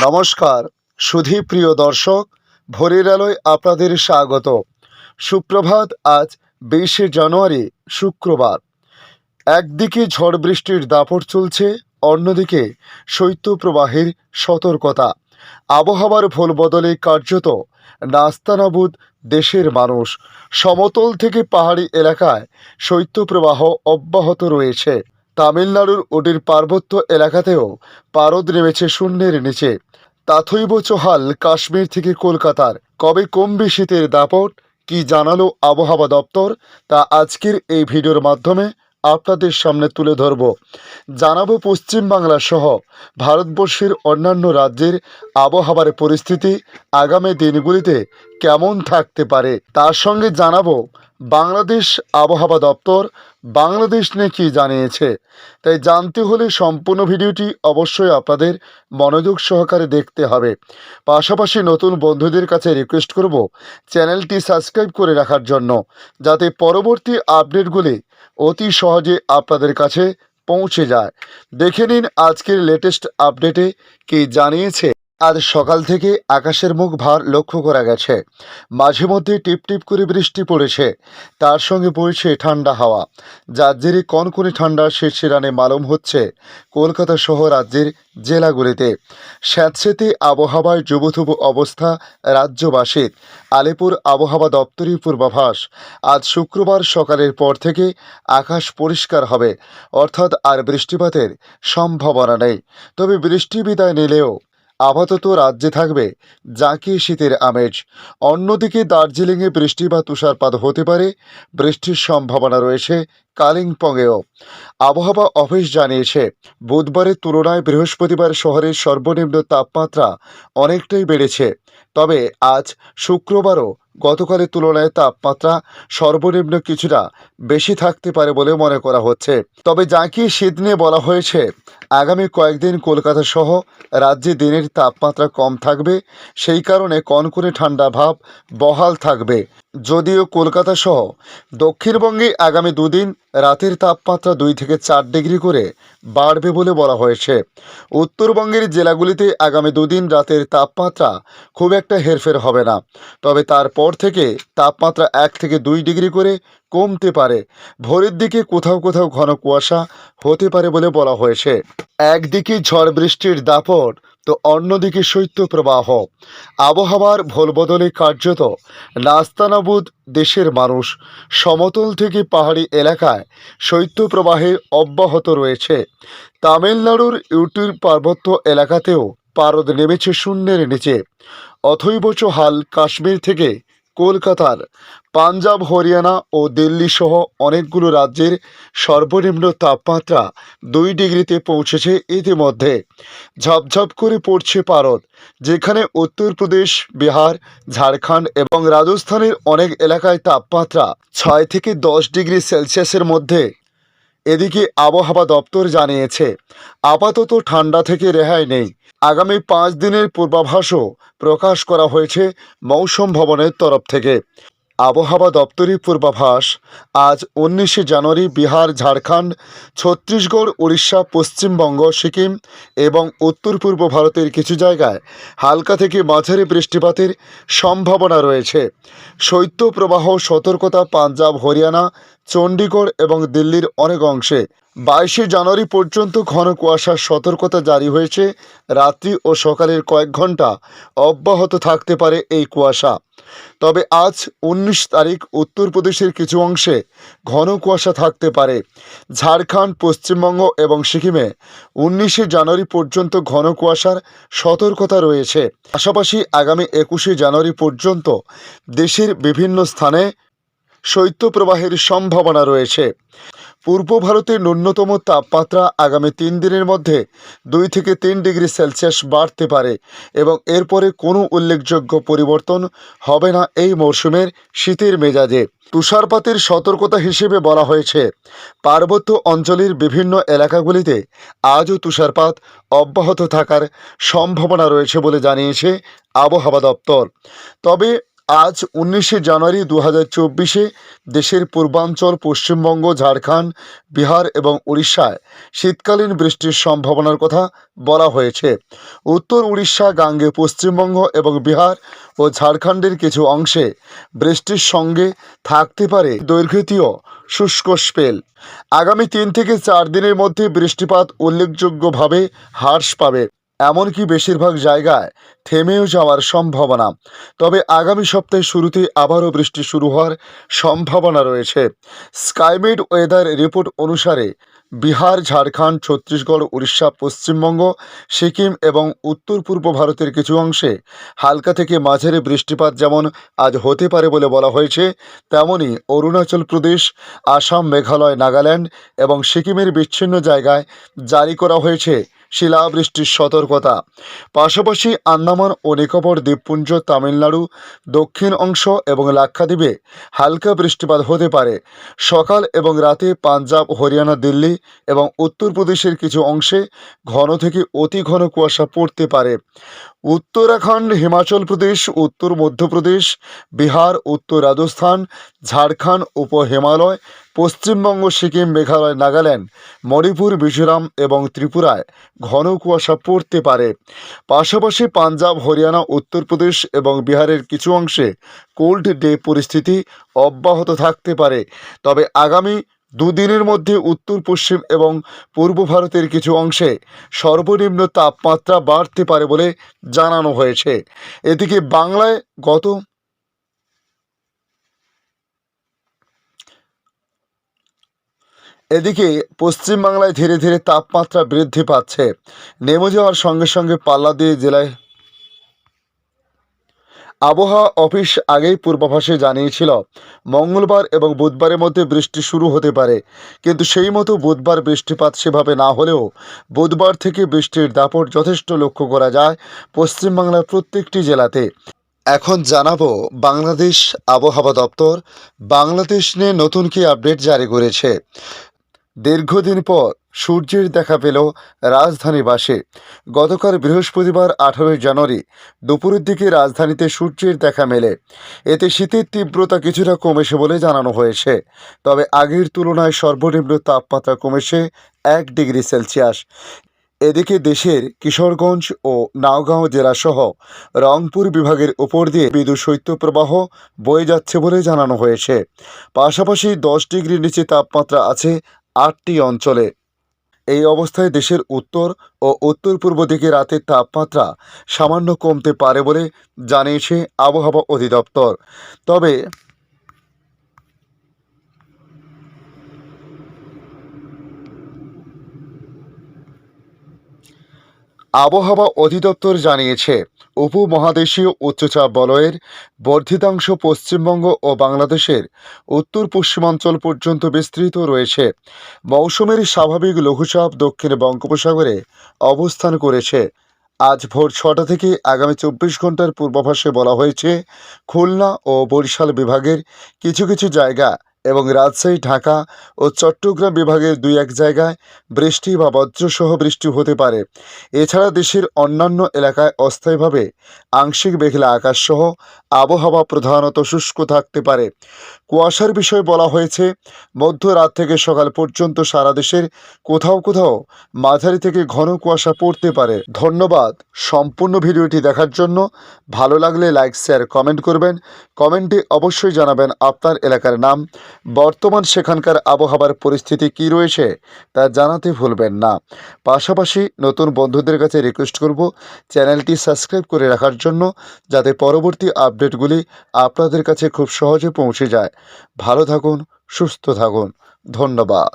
নমস্কার সুধী প্রিয় দর্শক, ভোরের আলোয় আপনাদের স্বাগত। সুপ্রভাত। আজ ২২শে জানুয়ারি, শুক্রবার। একদিকে ঝড় বৃষ্টির দাপট চলছে, অন্যদিকে শৈত্যপ্রবাহের সতর্কতা। আবহাওয়ার ভোল বদলে কার্যত নাস্তানাবুদ দেশের মানুষ। সমতল থেকে পাহাড়ি এলাকায় শৈত্যপ্রবাহ অব্যাহত রয়েছে। তামিলনাড়ুর ওডির পার্বত্য এলাকাতেও পারদ নেমেছে শূন্যের নিচে। তাথৈব হাল কাশ্মীর থেকে কলকাতার। কবে কমবে শীতের দাপট, কি জানালো আবহাওয়া দপ্তর, তা আজকের এই ভিডিওর মাধ্যমে আপনাদের সামনে তুলে ধরব। জানাবো পশ্চিমবাংলা সহ ভারতবর্ষের অন্যান্য রাজ্যের আবহাওয়ার পরিস্থিতি আগামী দিনগুলিতে কেমন থাকতে পারে। তার সঙ্গে জানাবো বাংলাদেশ আবহাওয়া দপ্তর বাংলাদেশ নিয়ে কী জানিয়েছে। তাই জানতে হলে সম্পূর্ণ ভিডিওটি অবশ্যই আপনাদের মনোযোগ সহকারে দেখতে হবে। পাশাপাশি নতুন বন্ধুদের কাছে রিকোয়েস্ট করব চ্যানেলটি সাবস্ক্রাইব করে রাখার জন্য, যাতে পরবর্তী আপডেটগুলি অতি সহজে আপনাদের কাছে পৌঁছে যায়। দেখে নিন আজকের লেটেস্ট আপডেটে কি জানিয়েছে। আজ সকাল থেকে আকাশের মুখ ভার লক্ষ্য করা গেছে। মাঝে মধ্যে টিপটিপ করে বৃষ্টি পড়েছে, তার সঙ্গে বইছে ঠান্ডা হাওয়া, যার জেরে কনকনে ঠান্ডা শিরশিরানে মালুম হচ্ছে কলকাতা সহ রাজ্যের জেলাগুলিতে। স্যাঁতসেঁতে আবহাওয়ায় জুবুথুবু অবস্থা রাজ্যবাসীর। আলিপুর আবহাওয়া দপ্তরের পূর্বাভাস, আজ শুক্রবার সকালের পর থেকে আকাশ পরিষ্কার হবে, অর্থাৎ আর বৃষ্টিপাতের সম্ভাবনা নেই। তবে বৃষ্টি বিদায় নিলেও আপাতত রাজ্যে থাকবে জাঁকিয়ে শীতের আমেজ। অন্যদিকে দার্জিলিংয়ে বৃষ্টি বা তুষারপাত হতে পারে, বৃষ্টির সম্ভাবনা রয়েছে কালিম্পংয়েও। আবহাওয়া অফিস জানিয়েছে বুধবারের তুলনায় বৃহস্পতিবার শহরের সর্বনিম্ন তাপমাত্রা অনেকটাই বেড়েছে। তবে আজ শুক্রবারও গতকালের তুলনায় তাপমাত্রা সর্বনিম্ন কিছুটা বেশি থাকতে পারে বলে মনে করা হচ্ছে। তবে জাঁকিয়ে শীত নিয়ে বলা হয়েছে আগামী কয়েকদিন কলকাতা সহ রাজ্যে দিনের তাপমাত্রা কম থাকবে, সেই কারণে কনকনে ঠান্ডা ভাব বহাল থাকবে। যদিও কলকাতা সহ দক্ষিণবঙ্গে আগামী দুদিন রাতের তাপমাত্রা 2 থেকে 4 ডিগ্রি করে বাড়বে বলে বলা হয়েছে। উত্তরবঙ্গের জেলাগুলিতে আগামী দুদিন রাতের তাপমাত্রা খুব একটা হেরফের হবে না, তবে তারপর থেকে তাপমাত্রা 1 থেকে 2 ডিগ্রি করে কমতে পারে। ভোরের দিকে কোথাও কোথাও ঘন কুয়াশা হতে পারে বলে বলা হয়েছে। একদিকে ঝড় বৃষ্টির দাপট, তো অন্যদিকে শৈত্যপ্রবাহ। আবহাওয়ার ভোল বদলে কার্যত নাস্তানাবুদ দেশের মানুষ। সমতল থেকে পাহাড়ি এলাকায় শৈত্যপ্রবাহে অব্যাহত রয়েছে। তামিলনাড়ুর ইউটির পার্বত্য এলাকাতেও পারদ নেমেছে শূন্যের নিচে। অথৈব হাল কাশ্মীর থেকে কলকাতার। পাঞ্জাব, হরিয়ানা ও দিল্লি সহ অনেকগুলো রাজ্যের সর্বনিম্ন তাপমাত্রা 2 ডিগ্রিতে পৌঁছেছে ইতিমধ্যে। ঝপঝপ করে পড়ছে পারদ, যেখানে উত্তরপ্রদেশ, বিহার, ঝাড়খণ্ড এবং রাজস্থানের অনেক এলাকায় তাপমাত্রা 6 থেকে 10 ডিগ্রি সেলসিয়াসের মধ্যে। এদিকে আবহাওয়া দপ্তর জানিয়েছে আপাতত ঠান্ডা থেকে রেহাই নেই। আগামী 5 দিনের পূর্বাভাসও প্রকাশ করা হয়েছে মৌসুম ভবনের তরফ থেকে। আবহাওয়া দপ্তরের পূর্বাভাস, আজ 19শে জানুয়ারি বিহার, ঝাড়খণ্ড, ছত্তিশগড়, উড়িষ্যা, পশ্চিমবঙ্গ, সিকিম এবং উত্তর পূর্ব ভারতের কিছু জায়গায় হালকা থেকে মাঝারি বৃষ্টিপাতের সম্ভাবনা রয়েছে। শৈত্যপ্রবাহ সতর্কতা পাঞ্জাব, হরিয়ানা, চণ্ডীগড় এবং দিল্লির অনেক অংশে। 22শে জানুয়ারি পর্যন্ত ঘন কুয়াশার সতর্কতা জারি হয়েছে। রাত্রি ও সকালের কয়েক ঘন্টা অব্যাহত থাকতে পারে এই কুয়াশা। তবে আজ 19 তারিখ উত্তরপ্রদেশের কিছু অংশে ঘন কুয়াশা থাকতে পারে। ঝাড়খণ্ড, পশ্চিমবঙ্গ এবং সিকিমে 19শে জানুয়ারি পর্যন্ত ঘন কুয়াশার সতর্কতা রয়েছে। পাশাপাশি আগামী 21শে জানুয়ারি পর্যন্ত দেশের বিভিন্ন স্থানে শৈত্যপ্রবাহের সম্ভাবনা রয়েছে। পূর্ব ভারতের ন্যূনতম তাপমাত্রা আগামী 3 দিনের মধ্যে 2 থেকে 3 ডিগ্রি সেলসিয়াস বাড়তে পারে এবং এরপরে কোনো উল্লেখযোগ্য পরিবর্তন হবে না এই মরশুমের শীতের মেজাজে। তুষারপাতের সতর্কতা হিসেবে বলা হয়েছে পার্বত্য অঞ্চলের বিভিন্ন এলাকাগুলিতে আজও তুষারপাত অব্যাহত থাকার সম্ভাবনা রয়েছে বলে জানিয়েছে আবহাওয়া দপ্তর। তবে আজ 19শে জানুয়ারি 2024 দেশের পূর্বাঞ্চল পশ্চিমবঙ্গ, ঝাড়খণ্ড, বিহার এবং উড়িষ্যায় শীতকালীন বৃষ্টির সম্ভাবনার কথা বলা হয়েছে। উত্তর উড়িষ্যা, গাঙ্গে পশ্চিমবঙ্গ এবং বিহার ও ঝাড়খণ্ডের কিছু অংশে বৃষ্টির সঙ্গে থাকতে পারে দৈর্ঘ্যতীয় শুষ্ক স্পেল। আগামী 3 থেকে 4 দিনের মধ্যে বৃষ্টিপাত উল্লেখযোগ্যভাবে হ্রাস পাবে, এমনকি বেশিরভাগ জায়গায় থেমেও যাওয়ার সম্ভাবনা। তবে আগামী সপ্তাহের শুরুতে আবারও বৃষ্টি শুরু হওয়ার সম্ভাবনা রয়েছে। স্কাইমেড ওয়েদার রিপোর্ট অনুসারে বিহার, ঝাড়খণ্ড, ছত্তিশগড়, উড়িষ্যা, পশ্চিমবঙ্গ, সিকিম এবং উত্তর পূর্ব ভারতের কিছু অংশে হালকা থেকে মাঝারি বৃষ্টিপাত যেমন আজ হতে পারে বলে বলা হয়েছে, তেমনি অরুণাচল প্রদেশ, আসাম, মেঘালয়, নাগাল্যান্ড এবং সিকিমের বিচ্ছিন্ন জায়গায় জারি করা হয়েছে শিলাবৃষ্টির সতর্কতা। পাশাপাশি আন্দামান ও নিকোবর দ্বীপপুঞ্জ, তামিলনাড়ু, দক্ষিণ অংশ এবং লাক্ষাদ্বীপে হালকা বৃষ্টিপাত হতে পারে। সকাল এবং রাতে পাঞ্জাব, হরিয়ানা, দিল্লি এবং উত্তরপ্রদেশের কিছু অংশে ঘন থেকে অতি ঘন কুয়াশা পড়তে পারে। উত্তরাখণ্ড, হিমাচল প্রদেশ, উত্তর মধ্যপ্রদেশ, বিহার, উত্তর রাজস্থান, ঝাড়খণ্ড, উপ হিমালয়, পশ্চিমবঙ্গ, সিকিম, মেঘালয়, নাগাল্যান্ড, মণিপুর, মিজোরাম এবং ত্রিপুরায় ঘন কুয়াশা পড়তে পারে। পাশাপাশি পাঞ্জাব, হরিয়ানা, উত্তরপ্রদেশ এবং বিহারের কিছু অংশে কোল্ড ডে পরিস্থিতি অব্যাহত থাকতে পারে। তবে আগামী দুদিনের মধ্যে উত্তর পশ্চিম এবং পূর্ব ভারতের কিছু অংশে সর্বনিম্ন তাপমাত্রা বাড়তে পারে বলে জানানো হয়েছে। এদিকে পশ্চিমবাংলায় ধীরে ধীরে তাপমাত্রা বৃদ্ধি পাচ্ছে। নেমে যাওয়ার সঙ্গে সঙ্গে পাল্লা দিয়ে জেলায় আবহাওয়া অফিস আগেই পূর্বাভাসে জানিয়েছিল মঙ্গলবার এবং বুধবারের মধ্যে বৃষ্টি শুরু হতে পারে, কিন্তু সেই মতো বুধবার বৃষ্টিপাত সেভাবে না হলেও বুধবার থেকে বৃষ্টির দাপট যথেষ্ট লক্ষ্য করা যায় পশ্চিমবাংলার প্রত্যেকটি জেলাতে। এখন জানাবো বাংলাদেশ আবহাওয়া দপ্তর বাংলাদেশ নিয়ে নতুন কি আপডেট জারি করেছে। দীর্ঘদিন পর সূর্যের দেখা পেল রাজধানীবাসী। গতকাল বৃহস্পতিবার 18 জানুয়ারি দুপুরের দিকে রাজধানীতে সূর্যের দেখা মেলে। এতে শীতের তীব্রতা কিছুটা কমেছে বলে জানানো হয়েছে। তবে আগের তুলনায় সর্বনিম্ন তাপমাত্রা কমেছে 1 ডিগ্রি সেলসিয়াস। এদিকে দেশের কিশোরগঞ্জ ও নওগাঁ জেলাসহ রংপুর বিভাগের উপর দিয়ে মৃদু শৈত্যপ্রবাহ বয়ে যাচ্ছে বলে জানানো হয়েছে। পাশাপাশি 10 ডিগ্রির নিচে তাপমাত্রা আছে 8টি অঞ্চলে। এই অবস্থায় দেশের উত্তর ও উত্তর পূর্ব দিকে রাতের তাপমাত্রা সামান্য কমতে পারে বলে জানিয়েছে আবহাওয়া অধিদপ্তর। তবে আবহাওয়া অধিদপ্তর জানিয়েছে উপমহাদেশীয় উচ্চচাপ বলয়ের বর্ধিতাংশ পশ্চিমবঙ্গ ও বাংলাদেশের উত্তর পশ্চিমাঞ্চল পর্যন্ত বিস্তৃত রয়েছে। মৌসুমের স্বাভাবিক লঘুচাপ দক্ষিণ বঙ্গোপসাগরে অবস্থান করেছে। আজ ভোর 6টা থেকে আগামী 24 ঘন্টার পূর্বাভাসে বলা হয়েছে খুলনা ও বরিশাল বিভাগের কিছু কিছু জায়গা এবং রাজশাহী, ঢাকা ও চট্টগ্রাম বিভাগের 2-1 জায়গায় বৃষ্টি বা বজ্রসহ বৃষ্টি হতে পারে। এছাড়া দেশের অন্যান্য এলাকায় অস্থায়ীভাবে আংশিক মেঘলা আকাশসহ আবহাওয়া প্রধানত শুষ্ক থাকতে পারে। কুয়াশার বিষয়ে বলা হয়েছে মধ্যরাত থেকে সকাল পর্যন্ত সারা দেশের কোথাও কোথাও মাঝারি থেকে ঘন কুয়াশা পড়তে পারে। ধন্যবাদ সম্পূর্ণ ভিডিওটি দেখার জন্য। ভালো লাগলে লাইক, শেয়ার, কমেন্ট করবেন। কমেন্টে অবশ্যই জানাবেন আপনার এলাকার নাম, বর্তমান সেখানকার আবহাওয়ার পরিস্থিতি কী রয়েছে তা জানাতে ভুলবেন না। পাশাপাশি নতুন বন্ধুদের কাছে রিকোয়েস্ট করব চ্যানেলটি সাবস্ক্রাইব করে রাখার জন্য, যাতে পরবর্তী আপডেটগুলি আপনাদের কাছে খুব সহজে পৌঁছে যায়। ভালো থাকুন, সুস্থ থাকুন। ধন্যবাদ।